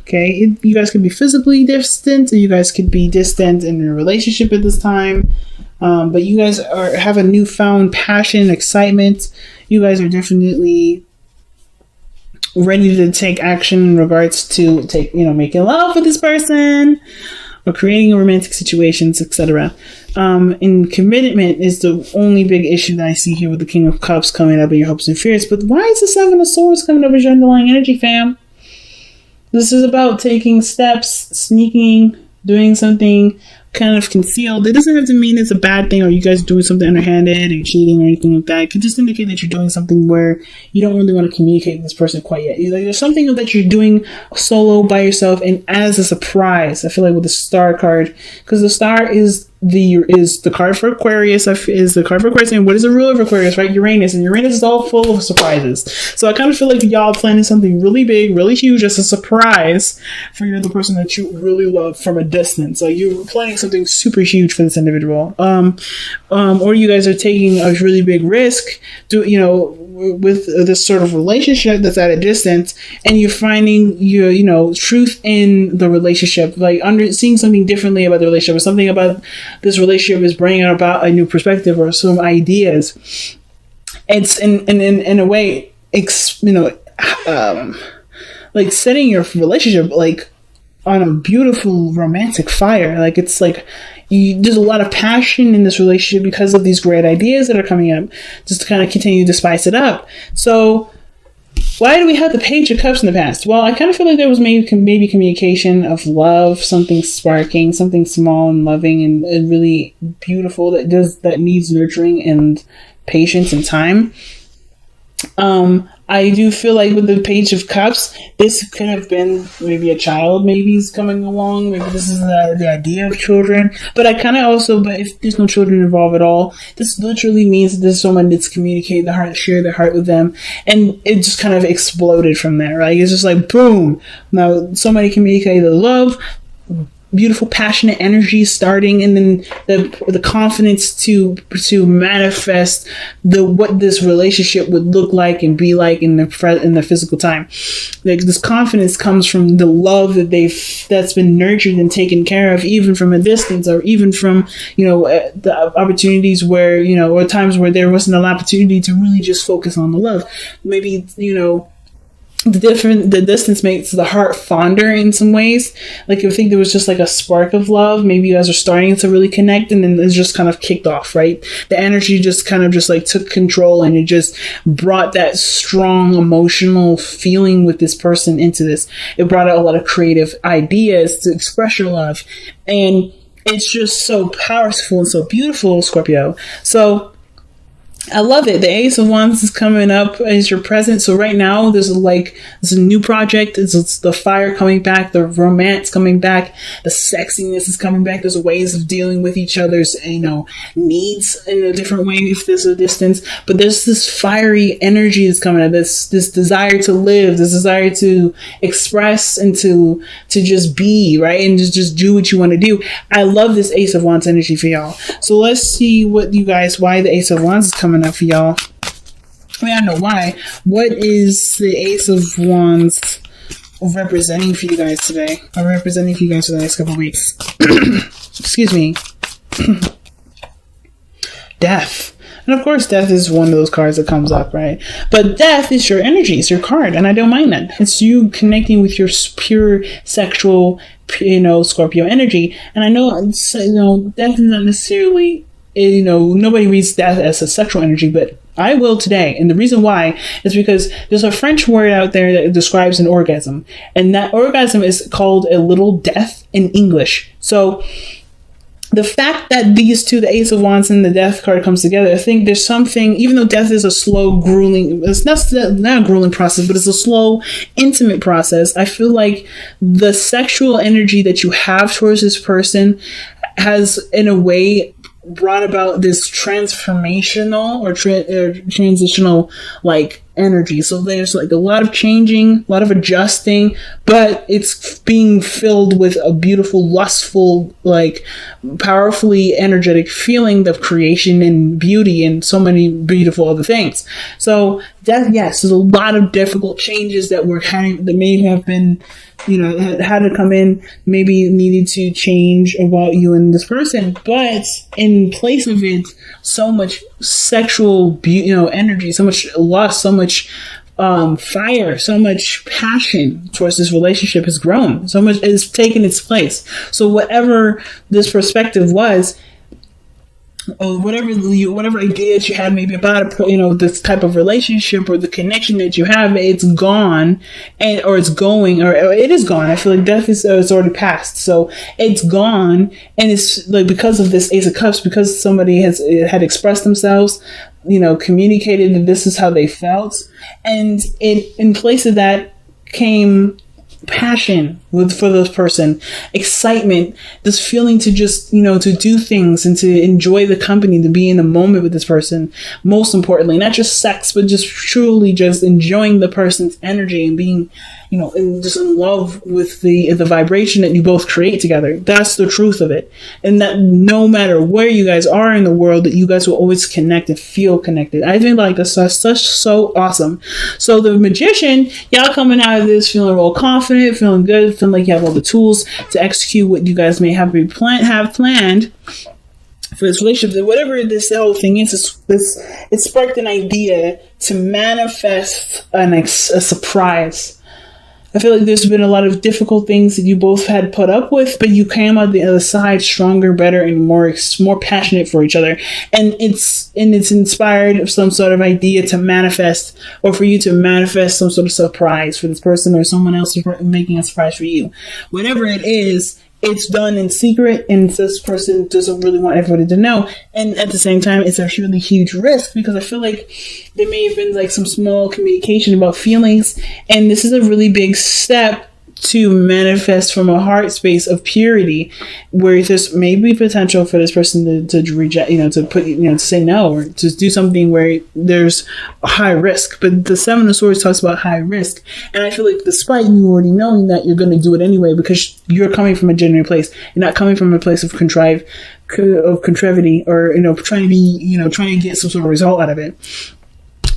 Okay, you guys could be physically distant, or you guys could be distant in your relationship at this time. But you guys have a newfound passion, excitement. You guys are definitely ready to take action in regards to making love with this person or creating romantic situations, etc. And commitment is the only big issue that I see here with the King of Cups coming up in your hopes and fears. But why is the Seven of Swords coming up as your underlying energy, fam? This is about taking steps, sneaking, doing something kind of concealed. It doesn't have to mean it's a bad thing or you guys doing something underhanded or cheating or anything like that. It could just indicate that you're doing something where you don't really want to communicate with this person quite yet. There's something that you're doing solo by yourself and as a surprise. I feel like with the Star card, because the Star is the card for Aquarius, and what is the ruler of Aquarius, right? Uranus, and Uranus is all full of surprises. So I kind of feel like y'all planning something really big, really huge as a surprise for the person that you really love from a distance. Like you're planning something super huge for this individual, or you guys are taking a really big risk with this sort of relationship that's at a distance, and you're finding your truth in the relationship, like seeing something differently about the relationship, or something about this relationship is bringing about a new perspective or some ideas. It's in a way, like setting your relationship like on a beautiful romantic fire. Like it's like there's a lot of passion in this relationship because of these great ideas that are coming up, just to kind of continue to spice it up. So why do we have the Page of Cups in the past? Well, I kind of feel like there was maybe communication of love, something sparking, something small and loving and really beautiful that needs nurturing and patience and time. I do feel like with the Page of Cups, this could have been maybe a child maybe is coming along. Maybe this is the idea of children. But if there's no children involved at all, this literally means that there's someone that's communicating the heart, share their heart with them. And it just kind of exploded from there, right? It's just like, boom. Now, somebody communicated the love, beautiful passionate energy starting, and then the confidence to manifest what this relationship would look like and be like in the physical time. Like this confidence comes from the love that's been nurtured and taken care of, even from a distance, or even from the opportunities where or times where there wasn't an opportunity to really just focus on the love. Maybe the distance makes the heart fonder in some ways. Like I think there was just like a spark of love. Maybe you guys are starting to really connect, and then it's just kind of kicked off, right? The energy just kind of just like took control, and it just brought that strong emotional feeling with this person into this. It brought out a lot of creative ideas to express your love, and it's just so powerful and so beautiful, Scorpio. So I love it. The Ace of Wands is coming up as your present. So right now there's a new project. It's the fire coming back, the romance coming back, the sexiness is coming back. There's ways of dealing with each other's needs in a different way if there's a distance. But there's this fiery energy that's coming up. This desire to live, this desire to express and to just be, right? And just do what you want to do. I love this Ace of Wands energy for y'all. So let's see why the Ace of Wands is coming up for y'all. I mean, I know why. What is the Ace of Wands representing for you guys today? Or representing for you guys for the next couple of weeks? Excuse me. Death. And of course, death is one of those cards that comes up, right? But death is your energy. It's your card. And I don't mind that. It's you connecting with your pure sexual, Scorpio energy. And I know, death is not necessarily, nobody reads death as a sexual energy, but I will today. And the reason why is because there's a French word out there that describes an orgasm. And that orgasm is called a little death in English. So the fact that these two, the Ace of Wands and the Death card, comes together, I think there's something, even though death is a slow, grueling, it's not a grueling process, but it's a slow, intimate process. I feel like the sexual energy that you have towards this person has, in a way, brought about this transformational or transitional energy. So there's a lot of changing, a lot of adjusting, but it's being filled with a beautiful, lustful, powerfully energetic feeling of creation and beauty and so many beautiful other things. So death, yes, there's a lot of difficult changes that may have been had to come in, maybe needed to change about you and this person, but in place of it, so much sexual, energy, so much lust, so much fire, so much passion towards this relationship has grown. So much is taken its place. So whatever this perspective was, or whatever idea that you had maybe about this type of relationship or the connection that you have, it's gone, or it's going, or it is gone. I feel like death is it's already passed, so it's gone, and it's like because of this Ace of Cups, because somebody had expressed themselves, communicated that this is how they felt, and in place of that came passion for this person, excitement, this feeling to just to do things and to enjoy the company, to be in the moment with this person. Most importantly, not just sex, but just truly just enjoying the person's energy and being just in love with the vibration that you both create together. That's the truth of it. And that no matter where you guys are in the world, that you guys will always connect and feel connected. I think like that's so awesome. So the Magician, y'all coming out of this feeling real confident, feeling good, feeling like you have all the tools to execute what you guys may have planned for this relationship. Whatever this whole thing is, it sparked an idea to manifest a surprise. I feel like there's been a lot of difficult things that you both had put up with, but you came out the other side stronger, better, and more passionate for each other. And it's inspired some sort of idea to manifest, or for you to manifest some sort of surprise for this person, or someone else making a surprise for you. Whatever it is, it's done in secret, and this person doesn't really want everybody to know. And at the same time, it's a really huge risk, because I feel like there may have been like some small communication about feelings, and this is a really big step to manifest from a heart space of purity, where there's maybe potential for this person to reject, to say no, or to do something where there's a high risk. But the Seven of Swords talks about high risk, and I feel like despite you already knowing that, you're going to do it anyway, because you're coming from a genuine place. You're not coming from a place of contrivity, or trying to get some sort of result out of it.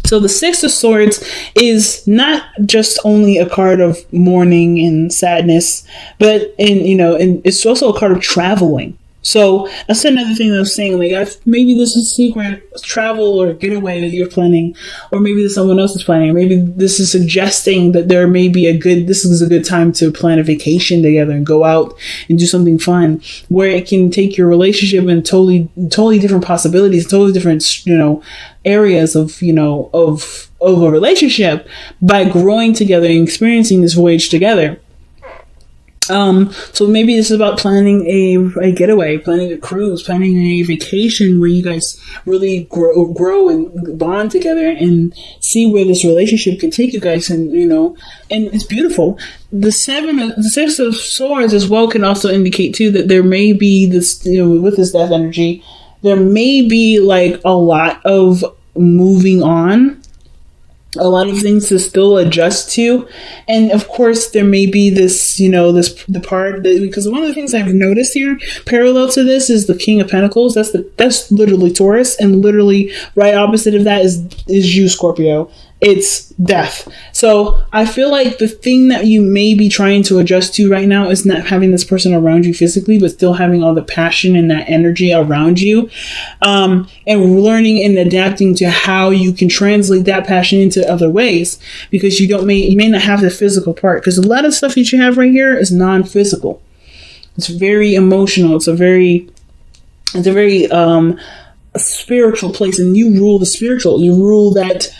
So the Six of Swords is not just only a card of mourning and sadness, but and it's also a card of traveling. So that's another thing that I was saying, like maybe this is secret travel or getaway that you're planning, or maybe that someone else is planning, or maybe this is suggesting that this is a good time to plan a vacation together and go out and do something fun, where it can take your relationship in totally different possibilities, totally different areas of a relationship, by growing together and experiencing this voyage together. So maybe this is about planning a getaway, planning a cruise, planning a vacation where you guys really grow and bond together and see where this relationship can take you guys. And, and it's beautiful. The Six of Swords as well can also indicate too that there may be this, with this death energy, there may be like a lot of moving on, a lot of things to still adjust to. And of course there may be this, the part that, because one of the things I've noticed here parallel to this is the King of Pentacles. That's literally Taurus, and literally right opposite of that is you, Scorpio. It's death. So I feel like the thing that you may be trying to adjust to right now is not having this person around you physically, but still having all the passion and that energy around you, and learning and adapting to how you can translate that passion into other ways, because you may not have the physical part, because a lot of stuff that you have right here is non-physical. It's very emotional. It's a very spiritual place, and you rule the spiritual. You rule that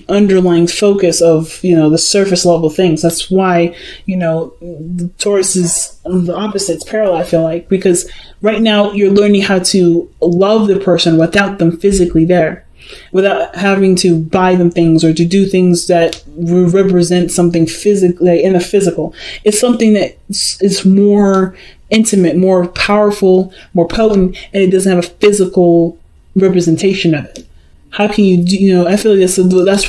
underlying focus of the surface level things. That's why the Taurus is the opposite. It's parallel, I feel like, because right now you're learning how to love the person without them physically there, without having to buy them things or to do things that represent something physically in the physical. It's something that is more intimate, more powerful, more potent, and it doesn't have a physical representation of it. How can you do, I feel like that's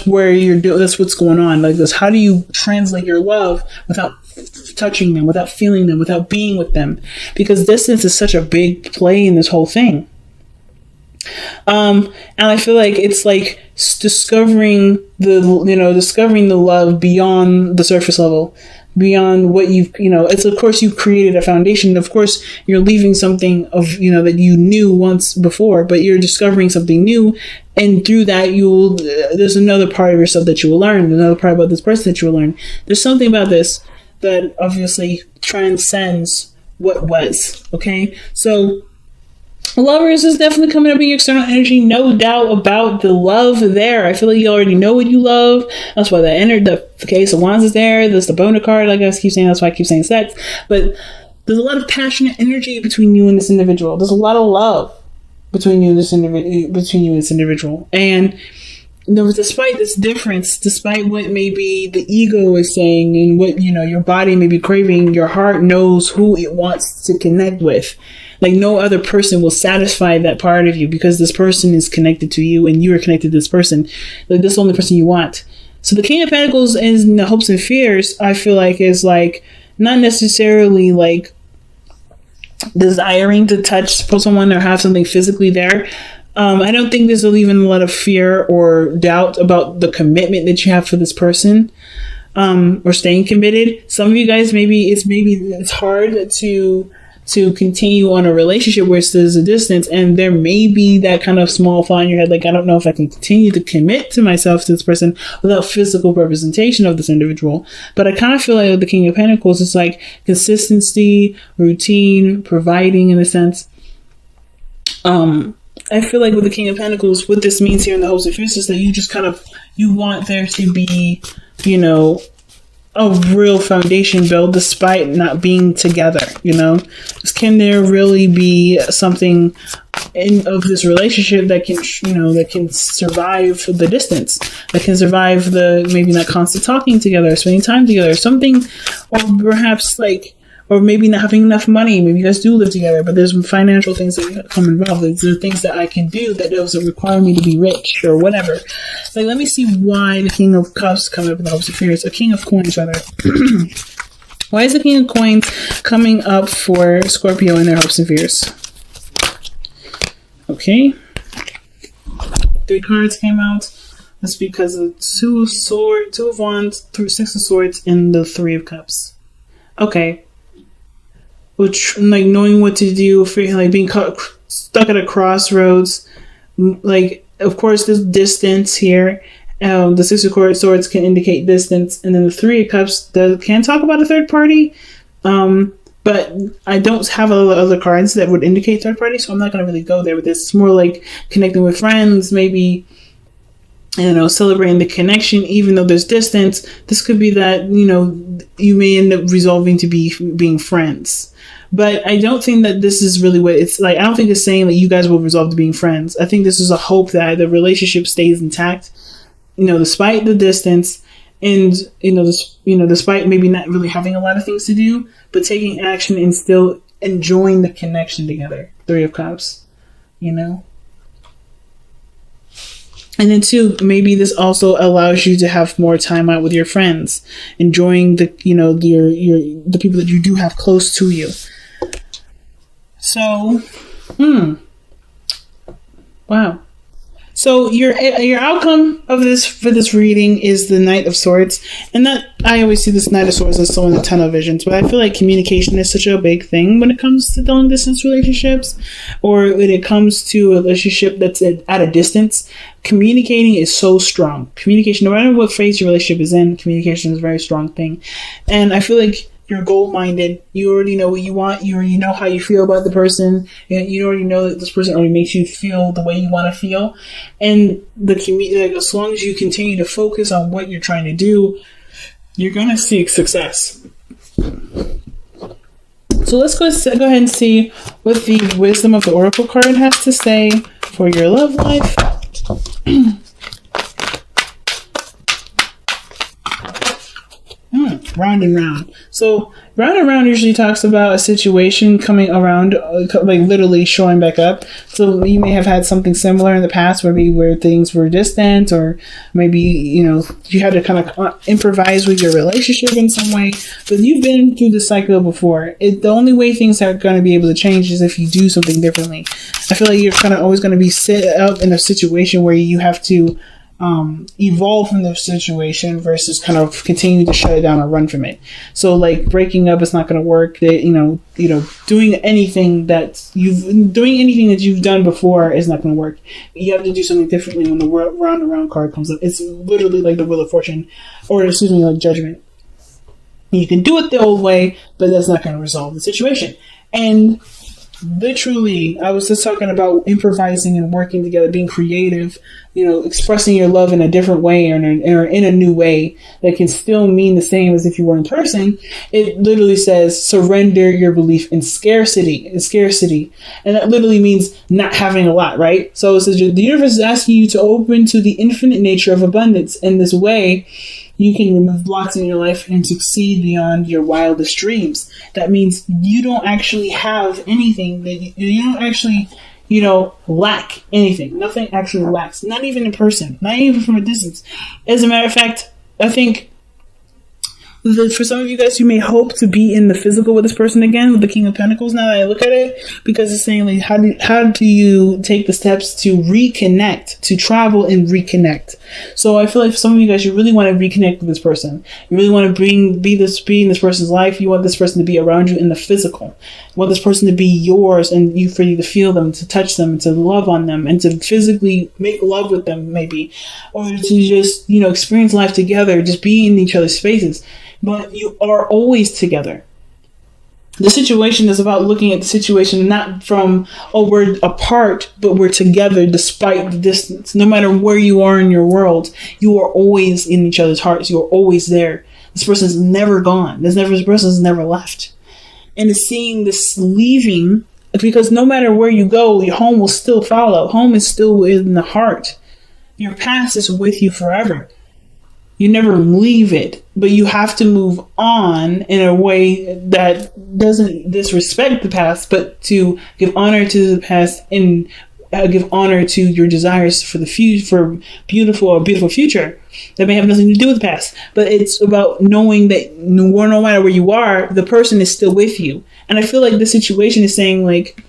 where that's what's going on. Like this, how do you translate your love without touching them, without feeling them, without being with them? Because distance is such a big play in this whole thing. And I feel like it's like discovering discovering the love beyond the surface level, beyond what it's, of course, you've created a foundation. Of course, you're leaving something of, that you knew once before, but you're discovering something new. And through that, there's another part of yourself that you will learn, another part about this person that you will learn. There's something about this that obviously transcends what was. Okay. So lovers is definitely coming up in your external energy. No doubt about the love there. I feel like you already know what you love. That's why the Case of Wands is there. There's the Boner card. Like I keep saying, that's why I keep saying sex. But there's a lot of passionate energy between you and this individual. There's a lot of love between you and this individual. And despite this difference, despite what maybe the ego is saying and what your body may be craving, your heart knows who it wants to connect with. Like no other person will satisfy that part of you, because this person is connected to you and you are connected to this person. Like this is the only person you want. So the King of Pentacles and the hopes and fears, I feel like, is like not necessarily like desiring to touch someone or have something physically there. I don't think there's even a lot of fear or doubt about the commitment that you have for this person, or staying committed. Some of you guys, maybe it's hard to continue on a relationship where there's a distance, and there may be that kind of small thought in your head, like, I don't know if I can continue to commit to myself to this person without physical representation of this individual. But I kind of feel like with the King of Pentacles, it's like consistency, routine, providing in a sense. I feel like with the King of Pentacles, what this means here in the hopes and fears is that you want there to be, a real foundation built despite not being together. Can there really be something of this relationship that can survive the distance, that can survive the maybe not constant talking together, spending time together, something, or perhaps or maybe not having enough money. Maybe you guys do live together, but there's some financial things that come involved. There are things that I can do that doesn't require me to be rich or whatever. Let me see why the King of Cups coming up in the hopes and fears. A King of Coins, rather. Why is the King of Coins coming up for Scorpio in their hopes and fears? Okay. 3 cards came out. That's because of Two of Wands, 6 of Swords, and the 3 of Cups. Okay. Which, knowing what to do, being stuck at a crossroads. Of course, there's distance here. The 6 of Swords can indicate distance, and then the 3 of Cups can talk about a third party. But I don't have other cards that would indicate third party, so I'm not going to really go there with this. It's more like connecting with friends, maybe, celebrating the connection, even though there's distance. This could be that, you may end up resolving to being friends. But I don't think that this is really what it's like. I don't think it's saying that you guys will resolve to being friends. I think this is a hope that the relationship stays intact, despite the distance, and, despite maybe not really having a lot of things to do, but taking action and still enjoying the connection together. 3 of Cups, And then 2, maybe this also allows you to have more time out with your friends, enjoying the people that you do have close to you. So, wow. So your outcome of this for this reading is the Knight of Swords, and that I always see this Knight of Swords as someone with tunnel visions. But I feel like communication is such a big thing when it comes to long distance relationships, or when it comes to a relationship that's at a distance. Communicating is so strong. Communication, no matter what phase your relationship is in, communication is a very strong thing, and I feel like you're goal-minded. You already know what you want. You already know how you feel about the person. You already know that this person already makes you feel the way you want to feel. And as long as you continue to focus on what you're trying to do, you're going to see success. So let's go ahead and see what the Wisdom of the Oracle card has to say for your love life. Round and round. So round and round usually talks about a situation coming around, literally showing back up. So you may have had something similar in the past, maybe where things were distant, or maybe you had to kind of improvise with your relationship in some way. But you've been through this cycle before. The only way things are going to be able to change is if you do something differently. I feel like you're kind of always going to be set up in a situation where you have to evolve from the situation versus kind of continue to shut it down or run from it. So like breaking up is not going to work. Doing anything that you've done before is not going to work. You have to do something differently when the round and round card comes up. It's literally like the Wheel of Fortune, or like Judgment. You can do it the old way, but that's not going to resolve the situation. And literally, I was just talking about improvising and working together, being creative, expressing your love in a different way or in a new way that can still mean the same as if you were in person. It literally says surrender your belief in scarcity. And that literally means not having a lot, right? So it says the universe is asking you to open to the infinite nature of abundance. In this way, you can remove blocks in your life and succeed beyond your wildest dreams. That means you don't actually have anything that you don't actually, lack anything. Nothing actually lacks. Not even in person. Not even from a distance. As a matter of fact, I think for some of you guys, you may hope to be in the physical with this person again, with the King of Pentacles. Now that I look at it, because it's saying like, how do you take the steps to reconnect, to travel and reconnect? So I feel like for some of you guys, you really want to reconnect with this person. You really want to be in this person's life. You want this person to be around you in the physical. You want this person to be yours, and for you to feel them, to touch them, to love on them, and to physically make love with them, maybe, or to just experience life together, just be in each other's spaces. But you are always together. The situation is about looking at the situation not from, we're apart, but we're together despite the distance. No matter where you are in your world, you are always in each other's hearts. You are always there. This person's never gone. This person's never left. And it's seeing this leaving, because no matter where you go, your home will still follow. Home is still in the heart. Your past is with you forever. You never leave it, but you have to move on in a way that doesn't disrespect the past, but to give honor to the past and give honor to your desires for the future, for a beautiful future that may have nothing to do with the past. But it's about knowing that no matter where you are, the person is still with you. And I feel like the situation is saying like,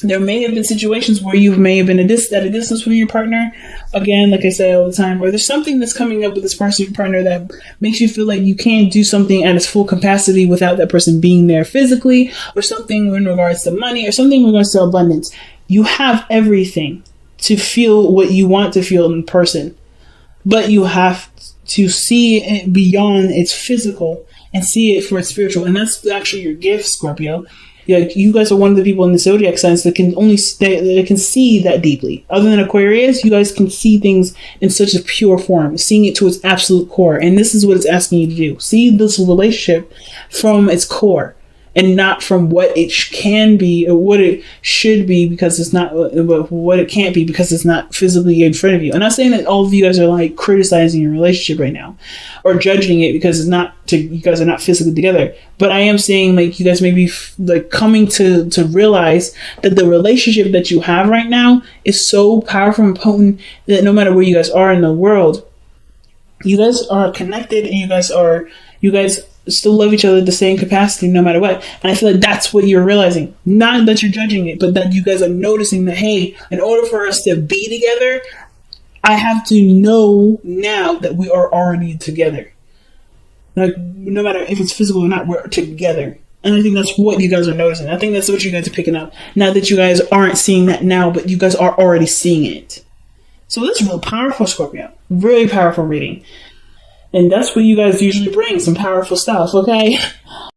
there may have been situations where you may have been at a distance from your partner. Again, like I say all the time, or there's something that's coming up with this person, your partner, that makes you feel like you can't do something at its full capacity without that person being there physically, or something in regards to money, or something in regards to abundance. You have everything to feel what you want to feel in person, but you have to see it beyond its physical and see it for its spiritual. And that's actually your gift, Scorpio. You guys are one of the people in the zodiac signs that can that can see that deeply. Other than Aquarius, you guys can see things in such a pure form, seeing it to its absolute core. And this is what it's asking you to do. See this relationship from its core, and not from what it can be or what it should be, because it's not what it can't be, because it's not physically in front of you. I'm not saying that all of you guys are like criticizing your relationship right now or judging it because you guys are not physically together. But I am saying like you guys may be like coming to realize that the relationship that you have right now is so powerful and potent that no matter where you guys are in the world, you guys are connected, and you guys still love each other at the same capacity no matter what. And I feel like that's what you're realizing. Not that you're judging it, but that you guys are noticing that, hey, in order for us to be together, I have to know now that we are already together. Like, no matter if it's physical or not, we're together. And I think that's what you guys are noticing. I think that's what you guys are picking up. Not that you guys aren't seeing that now, but you guys are already seeing it. So this is real powerful, Scorpio. Really powerful reading. And that's what you guys usually bring, some powerful stuff, okay?